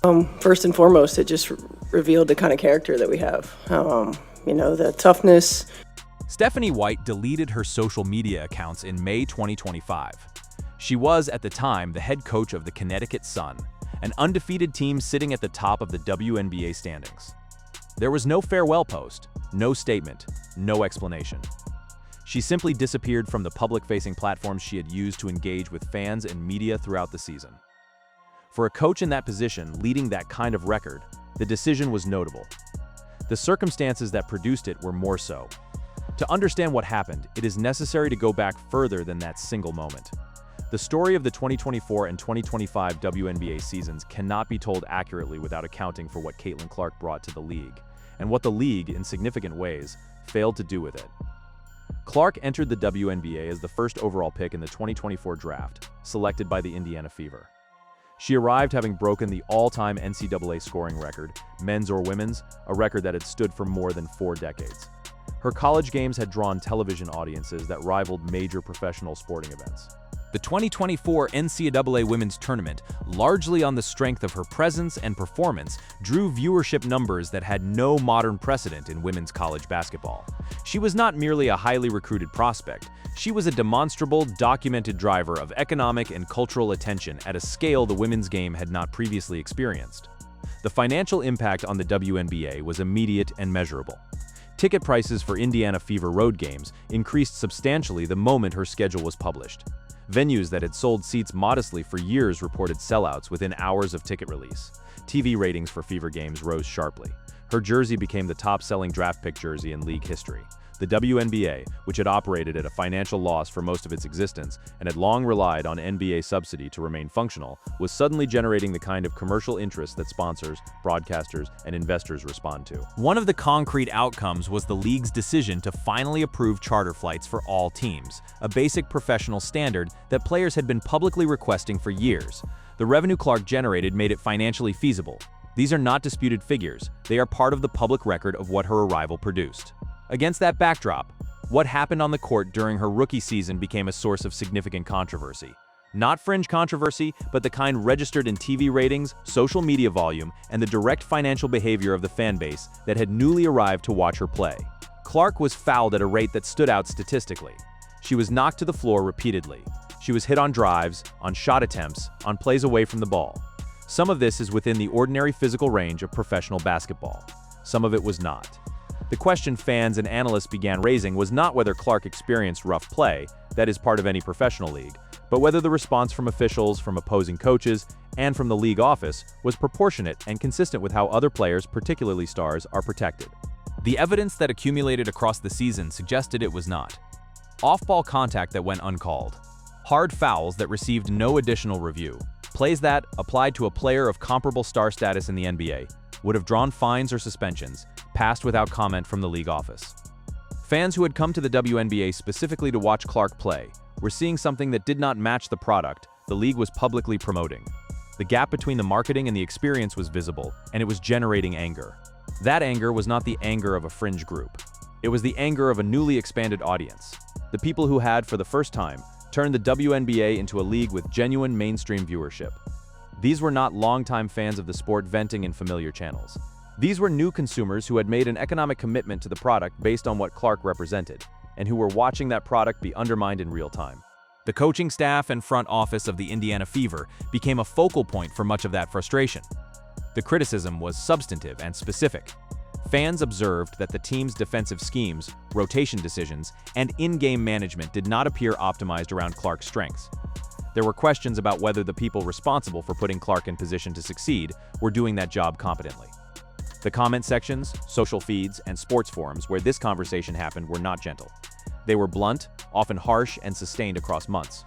First and foremost, it just revealed the kind of character that we have. The toughness. Stephanie White deleted her social media accounts in May 2025. She was, at the time, the head coach of the Connecticut Sun, an undefeated team sitting at the top of the WNBA standings. There was no farewell post, no statement, no explanation. She simply disappeared from the public-facing platforms she had used to engage with fans and media throughout the season. For a coach in that position, leading that kind of record, the decision was notable. The circumstances that produced it were more so. To understand what happened, it is necessary to go back further than that single moment. The story of the 2024 and 2025 WNBA seasons cannot be told accurately without accounting for what Caitlin Clark brought to the league, and what the league, in significant ways, failed to do with it. Clark entered the WNBA as the first overall pick in the 2024 draft, selected by the Indiana Fever. She arrived having broken the all-time NCAA scoring record, men's or women's, a record that had stood for more than 4 decades. Her college games had drawn television audiences that rivaled major professional sporting events. The 2024 NCAA Women's Tournament, largely on the strength of her presence and performance, drew viewership numbers that had no modern precedent in women's college basketball. She was not merely a highly recruited prospect, she was a demonstrable, documented driver of economic and cultural attention at a scale the women's game had not previously experienced. The financial impact on the WNBA was immediate and measurable. Ticket prices for Indiana Fever road games increased substantially the moment her schedule was published. Venues that had sold seats modestly for years reported sellouts within hours of ticket release. TV ratings for Fever games rose sharply. Her jersey became the top-selling draft pick jersey in league history. The WNBA, which had operated at a financial loss for most of its existence and had long relied on NBA subsidy to remain functional, was suddenly generating the kind of commercial interest that sponsors, broadcasters, and investors respond to. One of the concrete outcomes was the league's decision to finally approve charter flights for all teams, a basic professional standard that players had been publicly requesting for years. The revenue Clark generated made it financially feasible. These are not disputed figures, they are part of the public record of what her arrival produced. Against that backdrop, what happened on the court during her rookie season became a source of significant controversy. Not fringe controversy, but the kind registered in TV ratings, social media volume, and the direct financial behavior of the fan base that had newly arrived to watch her play. Clark was fouled at a rate that stood out statistically. She was knocked to the floor repeatedly. She was hit on drives, on shot attempts, on plays away from the ball. Some of this is within the ordinary physical range of professional basketball. Some of it was not. The question fans and analysts began raising was not whether Clark experienced rough play, that is part of any professional league, but whether the response from officials, from opposing coaches, and from the league office was proportionate and consistent with how other players, particularly stars, are protected. The evidence that accumulated across the season suggested it was not. Off-ball contact that went uncalled. Hard fouls that received no additional review. Plays that, applied to a player of comparable star status in the NBA, would have drawn fines or suspensions, passed without comment from the league office. Fans who had come to the WNBA specifically to watch Clark play were seeing something that did not match the product the league was publicly promoting. The gap between the marketing and the experience was visible, and it was generating anger. That anger was not the anger of a fringe group. It was the anger of a newly expanded audience. The people who had, for the first time, turned the WNBA into a league with genuine mainstream viewership. These were not longtime fans of the sport venting in familiar channels. These were new consumers who had made an economic commitment to the product based on what Clark represented, and who were watching that product be undermined in real time. The coaching staff and front office of the Indiana Fever became a focal point for much of that frustration. The criticism was substantive and specific. Fans observed that the team's defensive schemes, rotation decisions, and in-game management did not appear optimized around Clark's strengths. There were questions about whether the people responsible for putting Clark in position to succeed were doing that job competently. The comment sections, social feeds, and sports forums where this conversation happened were not gentle. They were blunt, often harsh, and sustained across months.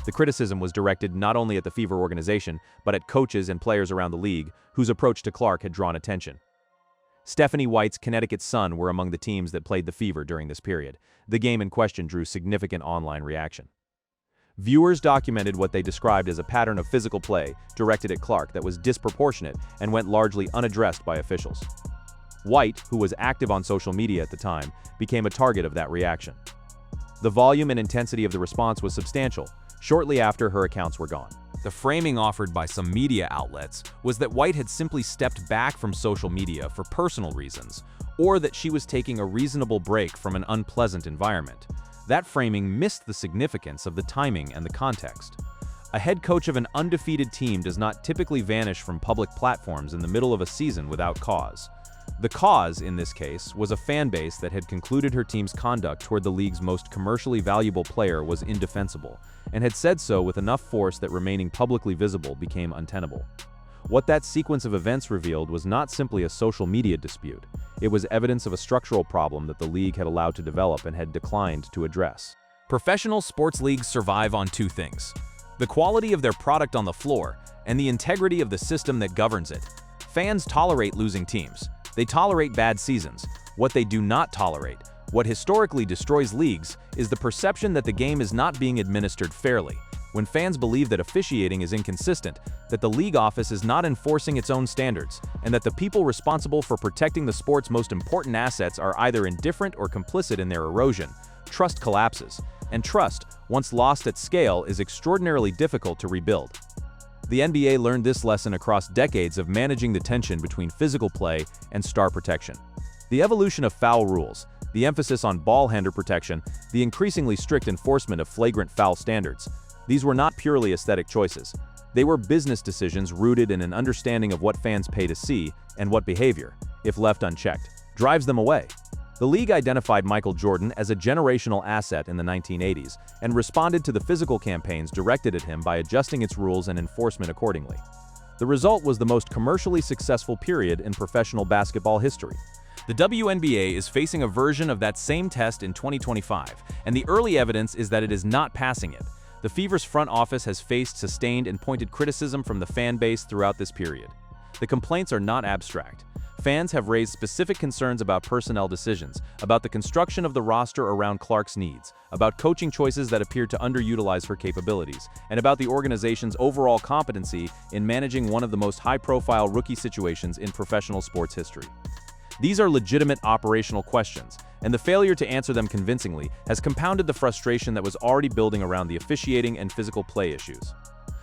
The criticism was directed not only at the Fever organization, but at coaches and players around the league whose approach to Clark had drawn attention. Stephanie White's Connecticut Sun were among the teams that played the Fever during this period. The game in question drew significant online reaction. Viewers documented what they described as a pattern of physical play directed at Clark that was disproportionate and went largely unaddressed by officials. White, who was active on social media at the time, became a target of that reaction. The volume and intensity of the response was substantial, shortly after her accounts were gone. The framing offered by some media outlets was that White had simply stepped back from social media for personal reasons, or that she was taking a reasonable break from an unpleasant environment. That framing missed the significance of the timing and the context. A head coach of an undefeated team does not typically vanish from public platforms in the middle of a season without cause. The cause, in this case, was a fan base that had concluded her team's conduct toward the league's most commercially valuable player was indefensible, and had said so with enough force that remaining publicly visible became untenable. What that sequence of events revealed was not simply a social media dispute. It was evidence of a structural problem that the league had allowed to develop and had declined to address. Professional sports leagues survive on two things: the quality of their product on the floor and the integrity of the system that governs it. Fans tolerate losing teams. They tolerate bad seasons. What they do not tolerate, what historically destroys leagues, is the perception that the game is not being administered fairly. When fans believe that officiating is inconsistent, that the league office is not enforcing its own standards, and that the people responsible for protecting the sport's most important assets are either indifferent or complicit in their erosion, trust collapses. And trust, once lost at scale, is extraordinarily difficult to rebuild. The NBA learned this lesson across decades of managing the tension between physical play and star protection. The evolution of foul rules, the emphasis on ball handler protection, the increasingly strict enforcement of flagrant foul standards, these were not purely aesthetic choices. They were business decisions rooted in an understanding of what fans pay to see and what behavior, if left unchecked, drives them away. The league identified Michael Jordan as a generational asset in the 1980s and responded to the physical campaigns directed at him by adjusting its rules and enforcement accordingly. The result was the most commercially successful period in professional basketball history. The WNBA is facing a version of that same test in 2025, and the early evidence is that it is not passing it. The Fever's front office has faced sustained and pointed criticism from the fan base throughout this period. The complaints are not abstract. Fans have raised specific concerns about personnel decisions, about the construction of the roster around Clark's needs, about coaching choices that appear to underutilize her capabilities, and about the organization's overall competency in managing one of the most high-profile rookie situations in professional sports history. These are legitimate operational questions, and the failure to answer them convincingly has compounded the frustration that was already building around the officiating and physical play issues.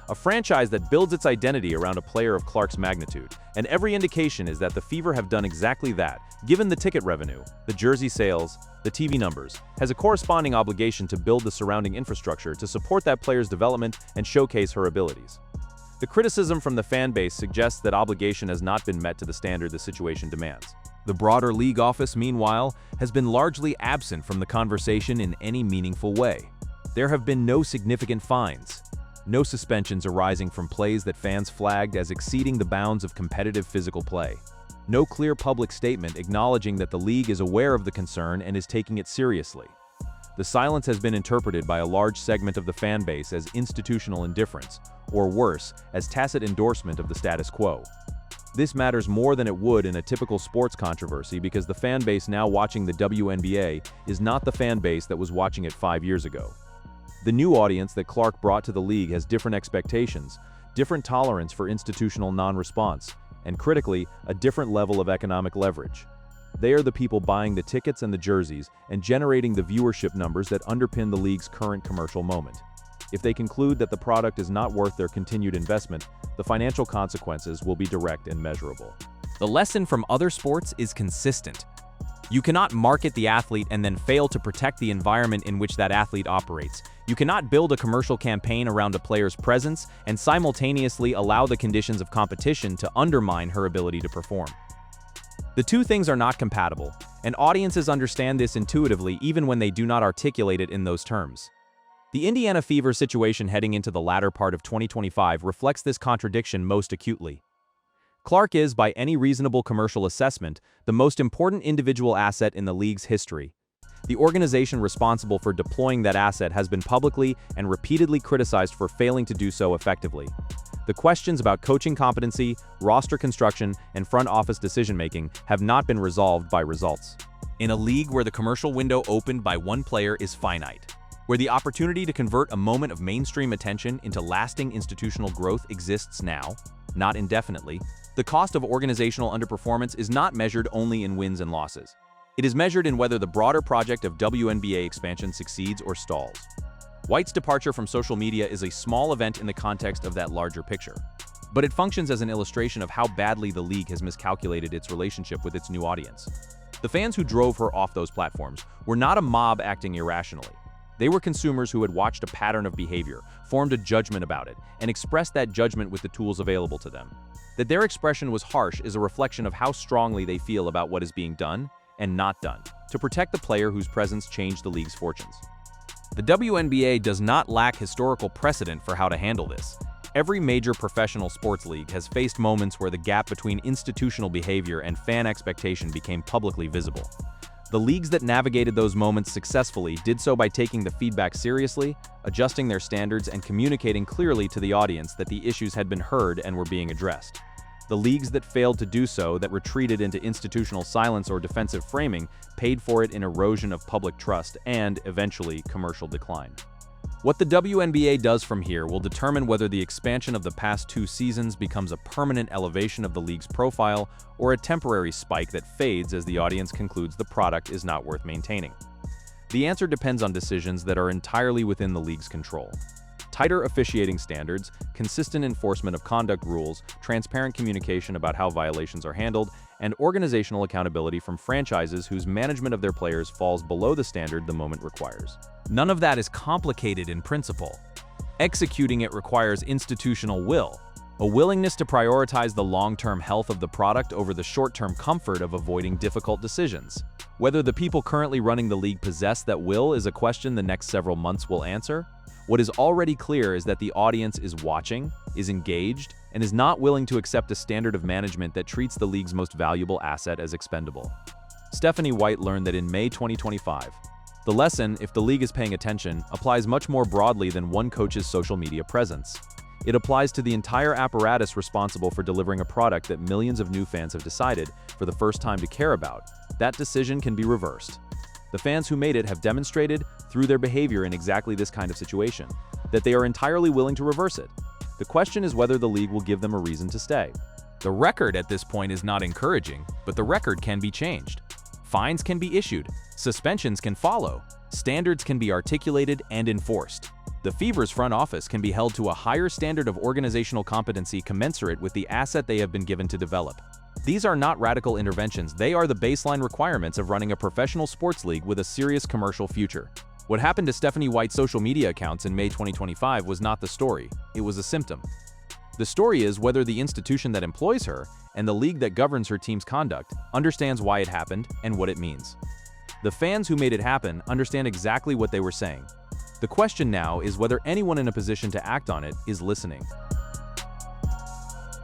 A franchise that builds its identity around a player of Clark's magnitude, and every indication is that the Fever have done exactly that, given the ticket revenue, the jersey sales, the TV numbers, has a corresponding obligation to build the surrounding infrastructure to support that player's development and showcase her abilities. The criticism from the fan base suggests that obligation has not been met to the standard the situation demands. The broader league office, meanwhile, has been largely absent from the conversation in any meaningful way. There have been no significant fines, no suspensions arising from plays that fans flagged as exceeding the bounds of competitive physical play. No clear public statement acknowledging that the league is aware of the concern and is taking it seriously. The silence has been interpreted by a large segment of the fan base as institutional indifference, or worse, as tacit endorsement of the status quo. This matters more than it would in a typical sports controversy because the fan base now watching the WNBA is not the fan base that was watching it 5 years ago. The new audience that Clark brought to the league has different expectations, different tolerance for institutional non-response, and critically, a different level of economic leverage. They are the people buying the tickets and the jerseys and generating the viewership numbers that underpin the league's current commercial moment. If they conclude that the product is not worth their continued investment, the financial consequences will be direct and measurable. The lesson from other sports is consistent. You cannot market the athlete and then fail to protect the environment in which that athlete operates. You cannot build a commercial campaign around a player's presence and simultaneously allow the conditions of competition to undermine her ability to perform. The two things are not compatible, and audiences understand this intuitively even when they do not articulate it in those terms. The Indiana Fever situation heading into the latter part of 2025 reflects this contradiction most acutely. Clark is, by any reasonable commercial assessment, the most important individual asset in the league's history. The organization responsible for deploying that asset has been publicly and repeatedly criticized for failing to do so effectively. The questions about coaching competency, roster construction, and front office decision-making have not been resolved by results. In a league where the commercial window opened by one player is finite, where the opportunity to convert a moment of mainstream attention into lasting institutional growth exists now, not indefinitely, the cost of organizational underperformance is not measured only in wins and losses. It is measured in whether the broader project of WNBA expansion succeeds or stalls. White's departure from social media is a small event in the context of that larger picture, but it functions as an illustration of how badly the league has miscalculated its relationship with its new audience. The fans who drove her off those platforms were not a mob acting irrationally. They were consumers who had watched a pattern of behavior, formed a judgment about it, and expressed that judgment with the tools available to them. That their expression was harsh is a reflection of how strongly they feel about what is being done and not done to protect the player whose presence changed the league's fortunes. The WNBA does not lack historical precedent for how to handle this. Every major professional sports league has faced moments where the gap between institutional behavior and fan expectation became publicly visible. The leagues that navigated those moments successfully did so by taking the feedback seriously, adjusting their standards, and communicating clearly to the audience that the issues had been heard and were being addressed. The leagues that failed to do so, that retreated into institutional silence or defensive framing, paid for it in erosion of public trust and, eventually, commercial decline. What the WNBA does from here will determine whether the expansion of the past 2 seasons becomes a permanent elevation of the league's profile or a temporary spike that fades as the audience concludes the product is not worth maintaining. The answer depends on decisions that are entirely within the league's control. Tighter officiating standards, consistent enforcement of conduct rules, transparent communication about how violations are handled, and organizational accountability from franchises whose management of their players falls below the standard the moment requires. None of that is complicated in principle. Executing it requires institutional will, a willingness to prioritize the long-term health of the product over the short-term comfort of avoiding difficult decisions. Whether the people currently running the league possess that will is a question the next several months will answer. What is already clear is that the audience is watching, is engaged, and is not willing to accept a standard of management that treats the league's most valuable asset as expendable. Stephanie White learned that in May 2025. The lesson, if the league is paying attention, applies much more broadly than one coach's social media presence. It applies to the entire apparatus responsible for delivering a product that millions of new fans have decided, for the first time, to care about. That decision can be reversed. The fans who made it have demonstrated, through their behavior in exactly this kind of situation, that they are entirely willing to reverse it. The question is whether the league will give them a reason to stay. The record at this point is not encouraging, but the record can be changed. Fines can be issued, suspensions can follow, standards can be articulated and enforced. The Fever's front office can be held to a higher standard of organizational competency commensurate with the asset they have been given to develop. These are not radical interventions, they are the baseline requirements of running a professional sports league with a serious commercial future. What happened to Stephanie White's social media accounts in May 2025 was not the story, it was a symptom. The story is whether the institution that employs her and the league that governs her team's conduct understands why it happened and what it means. The fans who made it happen understand exactly what they were saying. The question now is whether anyone in a position to act on it is listening.